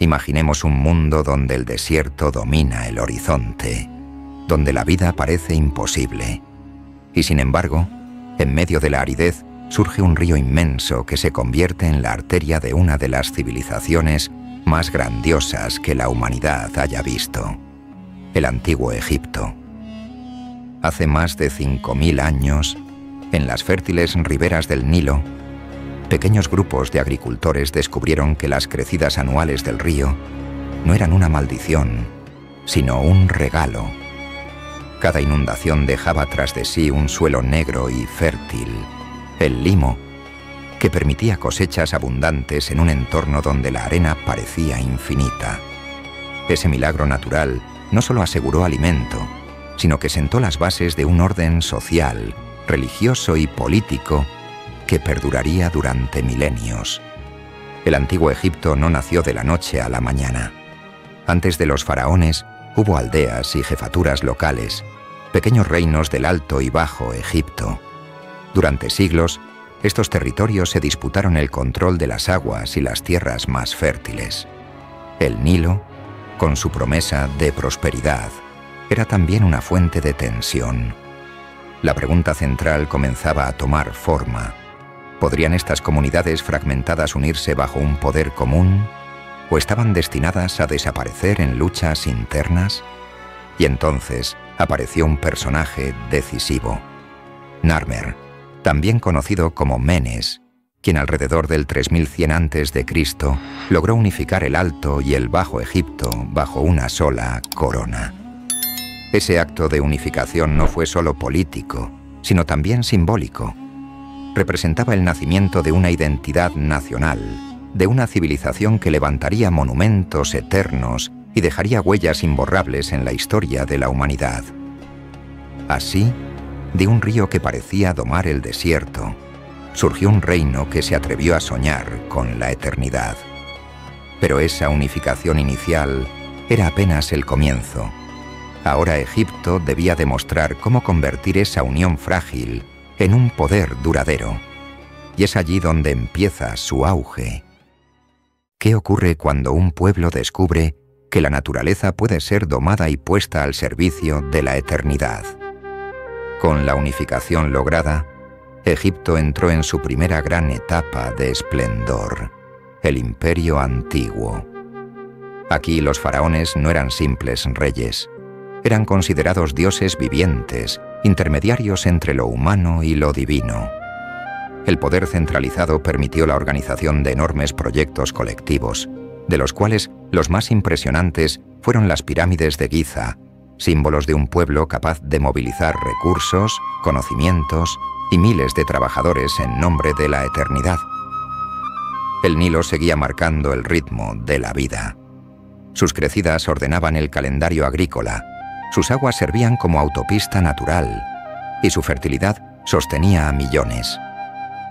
Imaginemos un mundo donde el desierto domina el horizonte, donde la vida parece imposible. Y sin embargo, en medio de la aridez surge un río inmenso que se convierte en la arteria de una de las civilizaciones más grandiosas que la humanidad haya visto: el antiguo Egipto. Hace más de 5000 años, en las fértiles riberas del Nilo, pequeños grupos de agricultores descubrieron que las crecidas anuales del río no eran una maldición, sino un regalo. Cada inundación dejaba tras de sí un suelo negro y fértil, el limo, que permitía cosechas abundantes en un entorno donde la arena parecía infinita. Ese milagro natural no solo aseguró alimento, sino que sentó las bases de un orden social, religioso y político que perduraría durante milenios. El antiguo Egipto no nació de la noche a la mañana. Antes de los faraones hubo aldeas y jefaturas locales, pequeños reinos del Alto y Bajo Egipto. Durante siglos, estos territorios se disputaron el control de las aguas y las tierras más fértiles. El Nilo, con su promesa de prosperidad, era también una fuente de tensión. La pregunta central comenzaba a tomar forma. ¿Podrían estas comunidades fragmentadas unirse bajo un poder común? ¿O estaban destinadas a desaparecer en luchas internas? Y entonces apareció un personaje decisivo: Narmer, también conocido como Menes, quien alrededor del 3100 a.C. logró unificar el Alto y el Bajo Egipto bajo una sola corona. Ese acto de unificación no fue solo político, sino también simbólico. Representaba el nacimiento de una identidad nacional, de una civilización que levantaría monumentos eternos y dejaría huellas imborrables en la historia de la humanidad. Así, de un río que parecía domar el desierto, surgió un reino que se atrevió a soñar con la eternidad. Pero esa unificación inicial era apenas el comienzo. Ahora Egipto debía demostrar cómo convertir esa unión frágil en un poder duradero. Y es allí donde empieza su auge. ¿Qué ocurre cuando un pueblo descubre que la naturaleza puede ser domada y puesta al servicio de la eternidad? Con la unificación lograda, Egipto entró en su primera gran etapa de esplendor, el Imperio Antiguo. Aquí los faraones no eran simples reyes, eran considerados dioses vivientes, intermediarios entre lo humano y lo divino. El poder centralizado permitió la organización de enormes proyectos colectivos, de los cuales los más impresionantes fueron las pirámides de Giza, símbolos de un pueblo capaz de movilizar recursos, conocimientos y miles de trabajadores en nombre de la eternidad. El Nilo seguía marcando el ritmo de la vida. Sus crecidas ordenaban el calendario agrícola, sus aguas servían como autopista natural y su fertilidad sostenía a millones.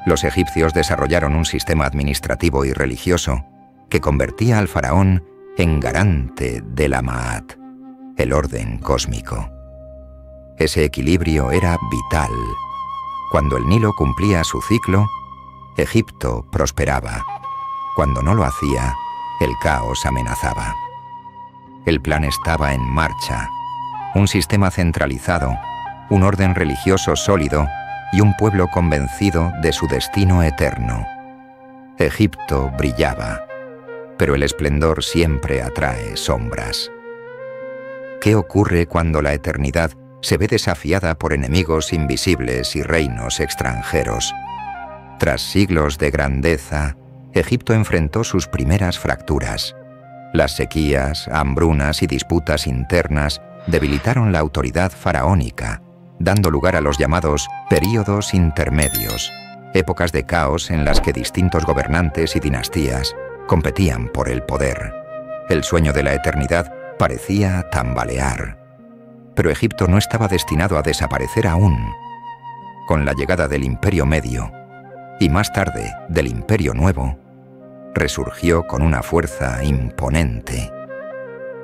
Los egipcios desarrollaron un sistema administrativo y religioso que convertía al faraón en garante de la Ma'at, el orden cósmico. Ese equilibrio era vital. Cuando el Nilo cumplía su ciclo, Egipto prosperaba. Cuando no lo hacía, el caos amenazaba. El plan estaba en marcha. Un sistema centralizado, un orden religioso sólido y un pueblo convencido de su destino eterno. Egipto brillaba, pero el esplendor siempre atrae sombras. ¿Qué ocurre cuando la eternidad se ve desafiada por enemigos invisibles y reinos extranjeros? Tras siglos de grandeza, Egipto enfrentó sus primeras fracturas. Las sequías, hambrunas y disputas internas debilitaron la autoridad faraónica, dando lugar a los llamados períodos intermedios, épocas de caos en las que distintos gobernantes y dinastías competían por el poder. El sueño de la eternidad parecía tambalear. Pero Egipto no estaba destinado a desaparecer aún. Con la llegada del Imperio Medio, y más tarde del Imperio Nuevo, resurgió con una fuerza imponente.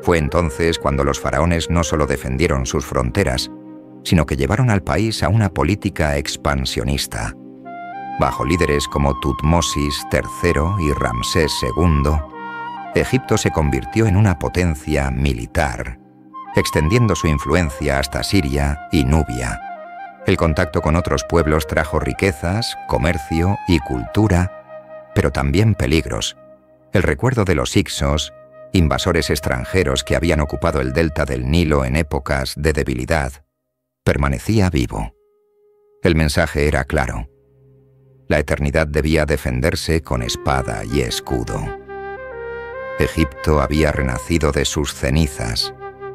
Fue entonces cuando los faraones no solo defendieron sus fronteras, sino que llevaron al país a una política expansionista. Bajo líderes como Tutmosis III y Ramsés II, Egipto se convirtió en una potencia militar, extendiendo su influencia hasta Siria y Nubia. El contacto con otros pueblos trajo riquezas, comercio y cultura, pero también peligros. El recuerdo de los Hyksos, invasores extranjeros que habían ocupado el delta del Nilo en épocas de debilidad, permanecía vivo. El mensaje era claro. La eternidad debía defenderse con espada y escudo. Egipto había renacido de sus cenizas,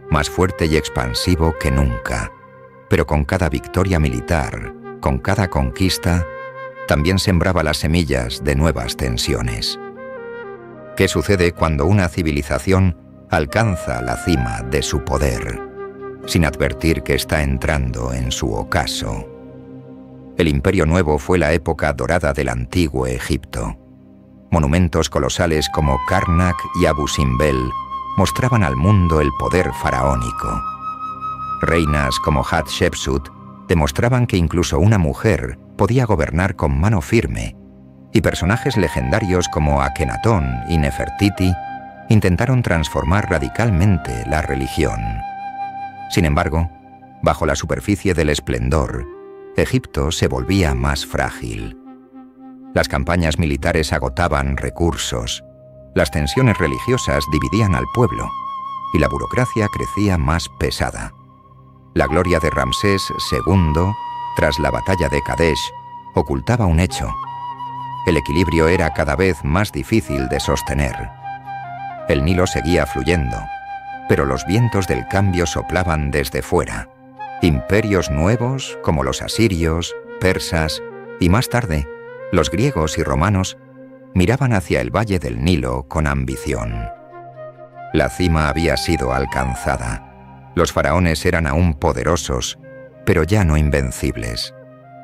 más fuerte y expansivo que nunca. Pero con cada victoria militar, con cada conquista, también sembraba las semillas de nuevas tensiones. ¿Qué sucede cuando una civilización alcanza la cima de su poder, sin advertir que está entrando en su ocaso? El Imperio Nuevo fue la época dorada del antiguo Egipto. Monumentos colosales como Karnak y Abu Simbel mostraban al mundo el poder faraónico. Reinas como Hatshepsut demostraban que incluso una mujer podía gobernar con mano firme, y personajes legendarios como Akenatón y Nefertiti intentaron transformar radicalmente la religión. Sin embargo, bajo la superficie del esplendor, Egipto se volvía más frágil. Las campañas militares agotaban recursos, las tensiones religiosas dividían al pueblo, y la burocracia crecía más pesada. La gloria de Ramsés II, tras la batalla de Kadesh, ocultaba un hecho. El equilibrio era cada vez más difícil de sostener. El Nilo seguía fluyendo, pero los vientos del cambio soplaban desde fuera. Imperios nuevos, como los asirios, persas y más tarde, los griegos y romanos, miraban hacia el valle del Nilo con ambición. La cima había sido alcanzada. Los faraones eran aún poderosos, pero ya no invencibles.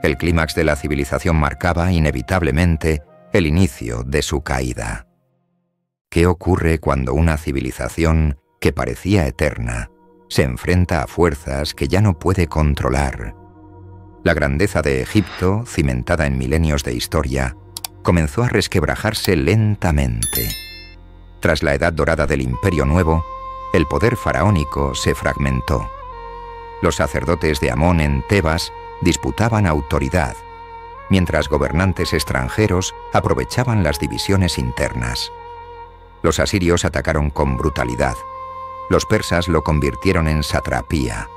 El clímax de la civilización marcaba inevitablemente el inicio de su caída. ¿Qué ocurre cuando una civilización que parecía eterna se enfrenta a fuerzas que ya no puede controlar? La grandeza de Egipto, cimentada en milenios de historia, comenzó a resquebrajarse lentamente. Tras la edad dorada del Imperio Nuevo, el poder faraónico se fragmentó. Los sacerdotes de Amón en Tebas disputaban autoridad, mientras gobernantes extranjeros aprovechaban las divisiones internas. Los asirios atacaron con brutalidad, los persas lo convirtieron en satrapía,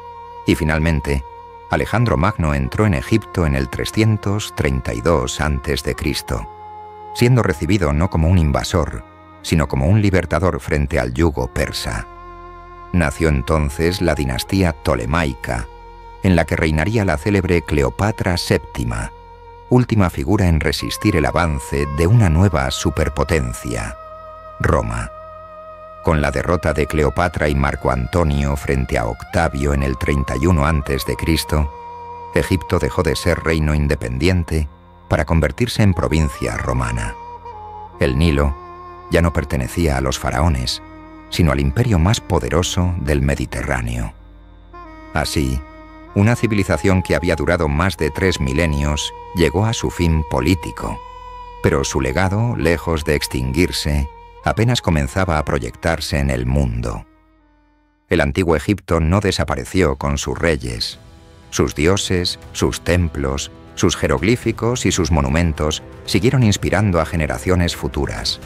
y finalmente, Alejandro Magno entró en Egipto en el 332 a.C., siendo recibido no como un invasor, sino como un libertador frente al yugo persa. Nació entonces la dinastía Ptolemaica, en la que reinaría la célebre Cleopatra VII, última figura en resistir el avance de una nueva superpotencia, Roma. Con la derrota de Cleopatra y Marco Antonio frente a Octavio en el 31 a.C., Egipto dejó de ser reino independiente para convertirse en provincia romana. El Nilo ya no pertenecía a los faraones, sino al imperio más poderoso del Mediterráneo. Así, una civilización que había durado más de 3 milenios llegó a su fin político, pero su legado, lejos de extinguirse, apenas comenzaba a proyectarse en el mundo. El antiguo Egipto no desapareció con sus reyes. Sus dioses, sus templos, sus jeroglíficos y sus monumentos siguieron inspirando a generaciones futuras.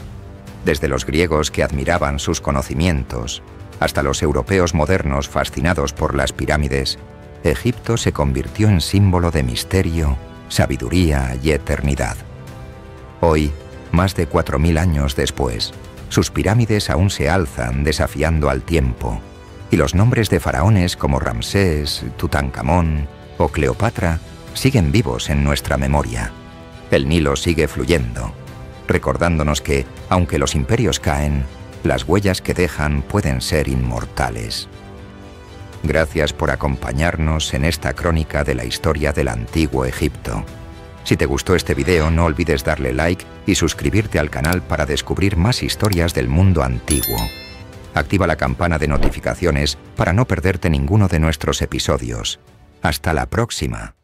Desde los griegos que admiraban sus conocimientos, hasta los europeos modernos fascinados por las pirámides, Egipto se convirtió en símbolo de misterio, sabiduría y eternidad. Hoy, más de 4000 años después, sus pirámides aún se alzan desafiando al tiempo, y los nombres de faraones como Ramsés, Tutankamón o Cleopatra siguen vivos en nuestra memoria. El Nilo sigue fluyendo, recordándonos que, aunque los imperios caen, las huellas que dejan pueden ser inmortales. Gracias por acompañarnos en esta crónica de la historia del antiguo Egipto. Si te gustó este video, no olvides darle like y suscribirte al canal para descubrir más historias del mundo antiguo. Activa la campana de notificaciones para no perderte ninguno de nuestros episodios. ¡Hasta la próxima!